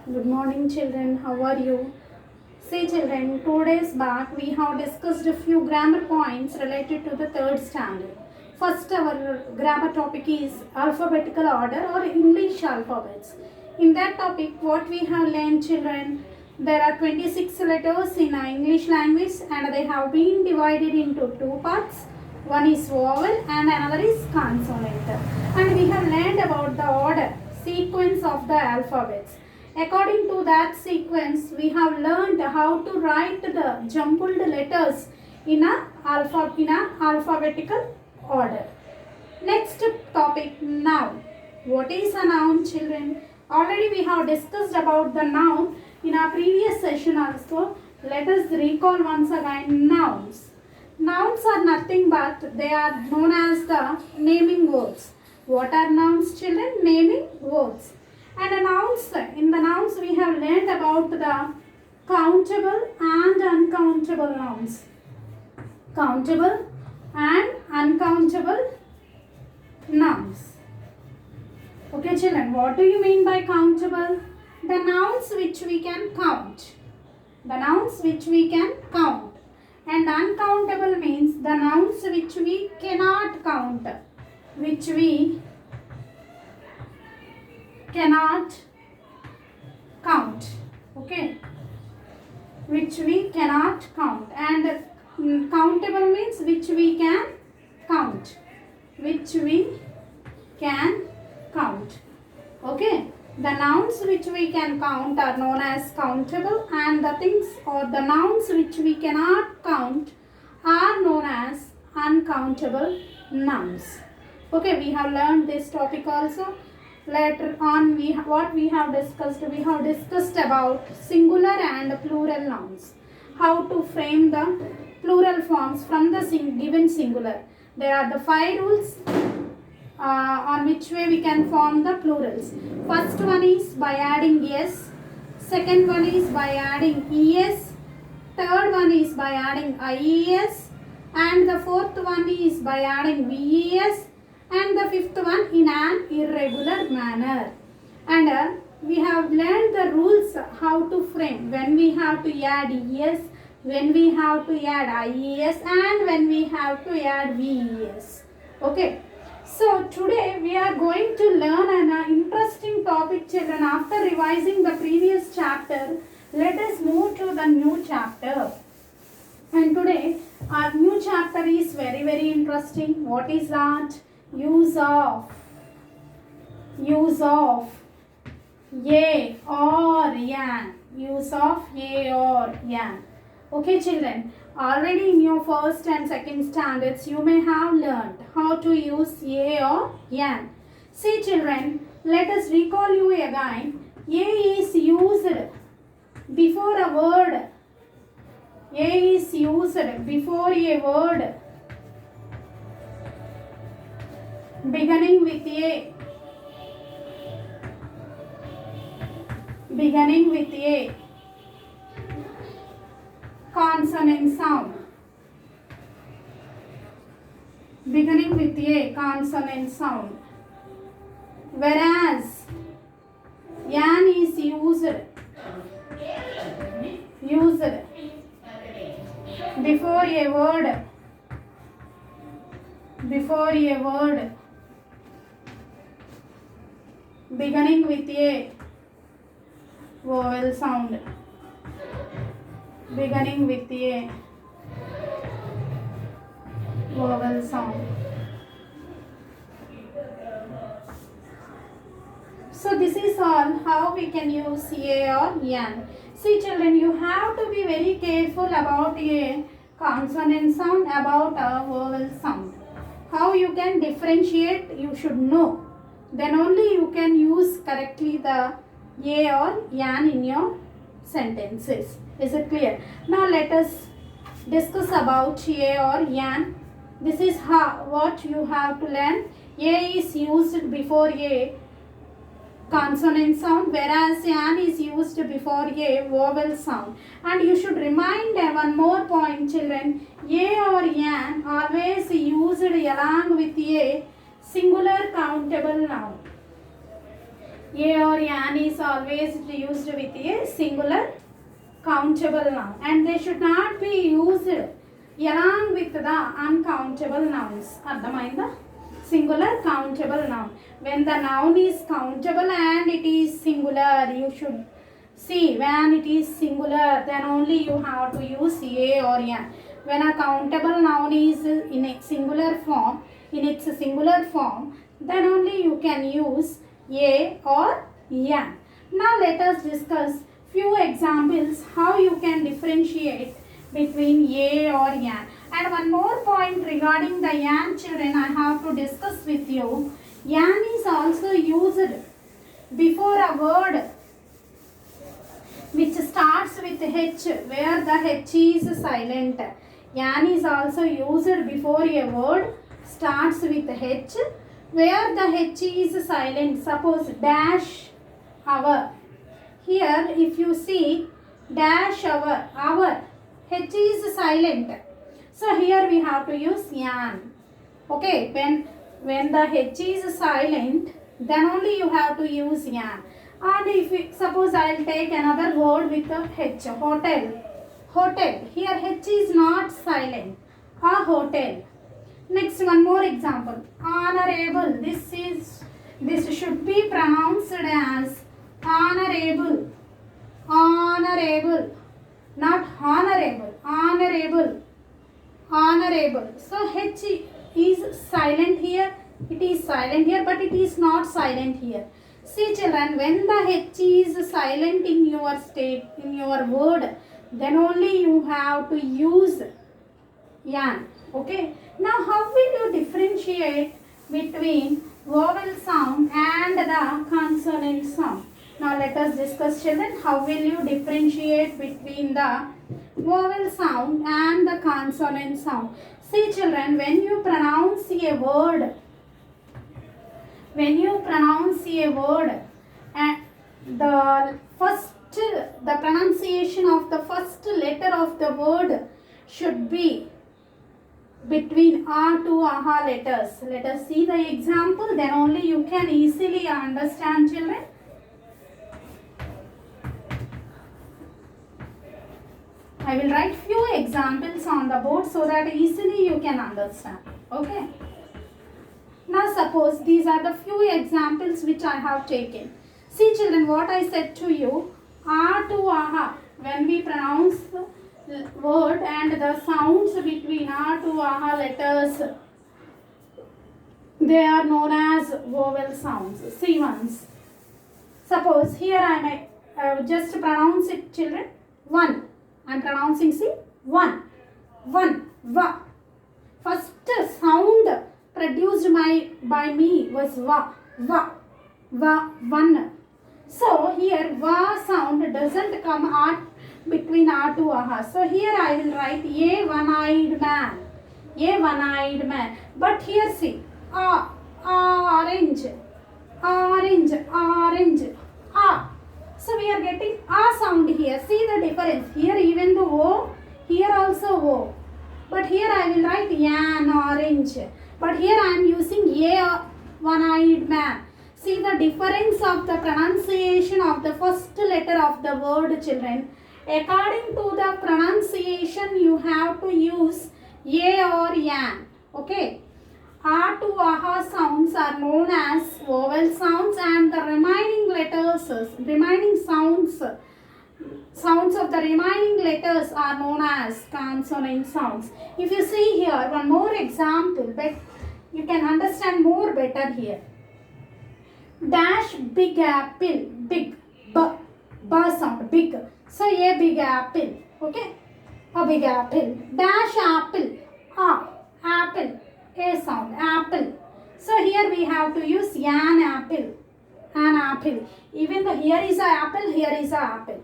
Good morning, children. How are you? See, children, 2 days back we have discussed a few grammar points related to the third standard. First, our grammar topic is alphabetical order or English alphabets. In that topic, what we have learned, children, there are 26 letters in English language and they have been divided into two parts. One is vowel and another is consonant. And we have learned about the order, sequence of the alphabets. According to that sequence, we have learned how to write the jumbled letters in a alphabetical order. Next topic, noun. What is a noun, children? Already we have discussed about the noun in our previous session also. Let us recall once again nouns. Nouns are nothing but they are known as the naming words. What are nouns, children? Naming words. And in the nouns we have learned about the countable and uncountable nouns. Countable and uncountable nouns. Okay, children, what do you mean by countable? The nouns which we can count. The nouns which we can count. And uncountable means the nouns which we cannot count. Which we cannot count. Okay, which we cannot count. And countable means which we can count. Which we can count. Okay, the nouns which we can count are known as countable, and the things or the nouns which we cannot count are known as uncountable nouns. Okay, we have learned this topic also. Later on, we have discussed about singular and plural nouns. How to frame the plural forms from the given singular. There are the 5 rules on which way we can form the plurals. First one is by adding s. Second one is by adding es. Third one is by adding ies. And the fourth one is by adding ves. And the fifth one in an irregular manner. And we have learned the rules how to frame, when we have to add es, when we have to add ies, and when we have to add ves. Okay. So today we are going to learn an interesting topic, children. After revising the previous chapter, let us move to the new chapter. And today our new chapter is very interesting. What is that? Use of ye or yan. Use of ye or yan. Okay, children. Already in your first and second standards, you may have learned how to use ye or yan. See, children, let us recall you again. Ye is used before a word. Ye is used before a word beginning with a. Beginning with a consonant sound. Beginning with a consonant sound. Whereas yan is used before a word beginning with a vowel sound. Beginning with a vowel sound. So this is all how we can use ye or yan. See, children, you have to be very careful about a consonant sound, about a vowel sound. How you can differentiate, you should know. Then only you can use correctly the ye or yan in your sentences. Is it clear? Now let us discuss about ye or yan. This is what you have to learn. Ye is used before a consonant sound, whereas yan is used before a vowel sound. And you should remind one more point, children. Ye or yan always used along with a singular countable noun. A or yan is always used with a singular countable noun, and they should not be used along with the uncountable nouns. అర్థమైందా? Singular countable noun. When the noun is countable and it is singular, you should see when it is singular, then only you have to use a or yan. When a countable noun is in a singular form, then only you can use a or yan. Now let us discuss few examples how you can differentiate between a or yan. And one more point regarding the yan, children, I have to discuss with you. Yan is also used before a word which starts with H, where the H is silent. Yan is also used before a word starts with H, where the H is silent. Suppose dash hour. Here if you see dash hour, H is silent. So here we have to use yan. Okay, when the H is silent, then only you have to use yan. And if suppose I will take another word with a H, hotel. Here H is not silent. A hotel. Next, one more example. Honorable. This should be pronounced as honorable. Not honorable. So H is silent here. It is silent here, but it is not silent here. See children, when the H is silent in your word, then only you have to use yan. Okay. Now how will you differentiate between vowel sound and the consonant sound? Now let us discuss children, how will you differentiate between the vowel sound and the consonant sound? See children, when you pronounce a word, the pronunciation of the first letter of the word should be between a to aha letters. Let us see the example, then only you can easily understand children. I will write few examples on the board so that easily you can understand. Okay. Now suppose these are the few examples which I have taken. See children, what I said to you, a to aha, when we pronounce the word and the sounds between a to aha letters, they are known as vowel sounds. See once. Suppose here I may just pronounce it children, one. I am pronouncing, see, one, va. First sound produced by me was va, one. So here va sound doesn't come out between a to aha. So here I will write a one-eyed man. But here see, orange, a. So we are getting a sound here. See the difference. Here even the o, here also o. But here I will write yan, orange. But here I am using a one-eyed man. See the difference of the pronunciation of the first letter of the word children. According to the pronunciation you have to use a or yan. Okay. A to aha sounds are known as vowel sounds, and the remaining sounds of the remaining letters are known as consonant sounds. If you see here one more example, but you can understand more better here. Dash big apple, big, b sound, big. So a big apple, okay, a big apple. Dash apple, apple. A sound, apple. So here we have to use an apple. Even though here is an apple, here is an apple.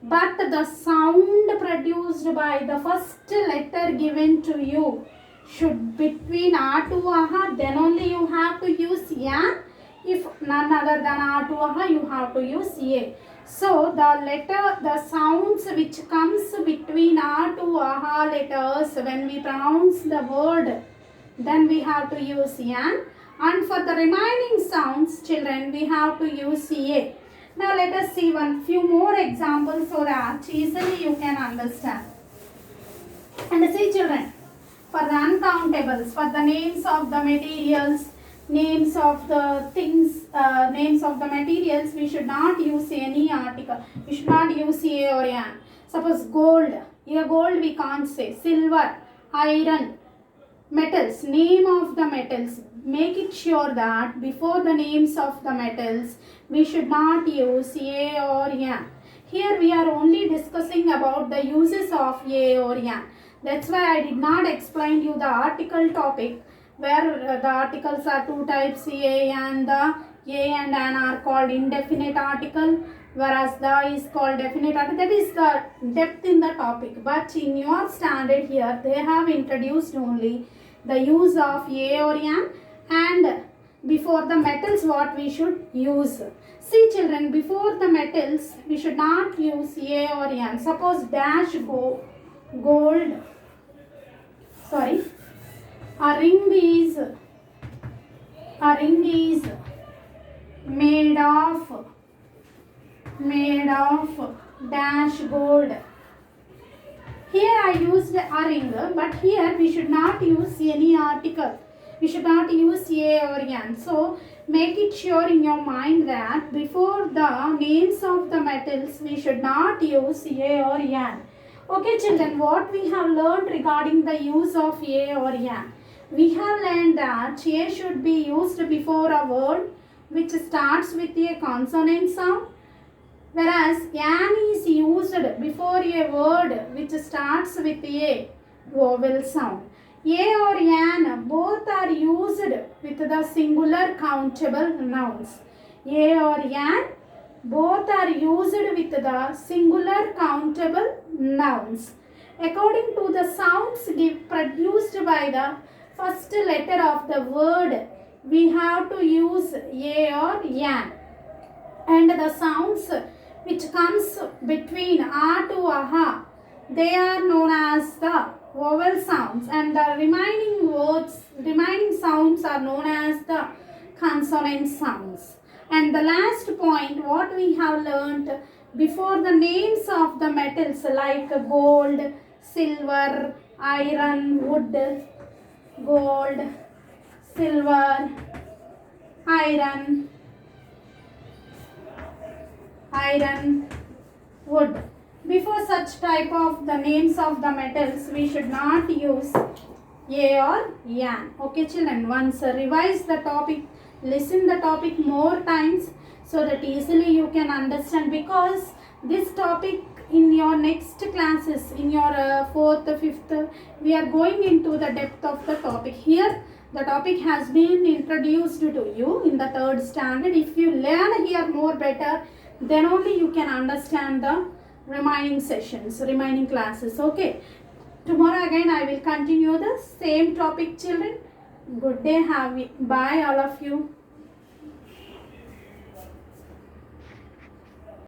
But the sound produced by the first letter given to you should between a to aha, then only you have to use yan. If none other than a to aha, you have to use a. So the sounds which comes between a to aha letters when we pronounce the word, then we have to use yan. And for the remaining sounds, children, we have to use A. Now let us see one few more examples so that easily you can understand. And see children, for the uncountables, for the names of the materials, names of the things, names of the materials, we should not use any article. We should not use A or an. Suppose gold, here gold we can't say. Silver, iron, metals, name of the metals. Make it sure that before the names of the metals, we should not use A or an. Here we are only discussing about the uses of A or an. That's why I did not explain you the article topic, where the articles are two types, A and an are called indefinite article, whereas the is called definite article. That is the depth in the topic. But in your standard here, they have introduced only the use of A or an, and before the metals what we should use. See children, before the metals we should not use A or an. Suppose dash gold, sorry, a ring is made of dash gold. Here I used a ring, but here we should not use any article. We should not use A or an. So make it sure in your mind that before the names of the metals we should not use A or an. Okay children, what we have learned regarding the use of A or an? We have learned that A should be used before a word which starts with a consonant sound, whereas an is used before a word which starts with a vowel sound. A or an both are used with the singular countable nouns. A or an both are used with the singular countable nouns. According to the sounds produced by the first letter of the word, we have to use A or an. And the sounds which comes between A to aha, they are known as the vowel sounds, and the remaining sounds are known as the consonant sounds. And the last point what we have learnt, before the names of the metals like gold, silver, iron, wood, gold, silver, iron, wood. Before such type of the names of the metals, we should not use A or an. Okay children, once revise the topic, listen the topic more times so that easily you can understand, because this topic in your next classes, in your 4th, 5th, we are going into the depth of the topic. Here the topic has been introduced to you in the 3rd standard. If you learn here more better, then only you can understand the remaining sessions, remaining classes. Okay, tomorrow again I will continue the same topic children. Good day, bye all of you.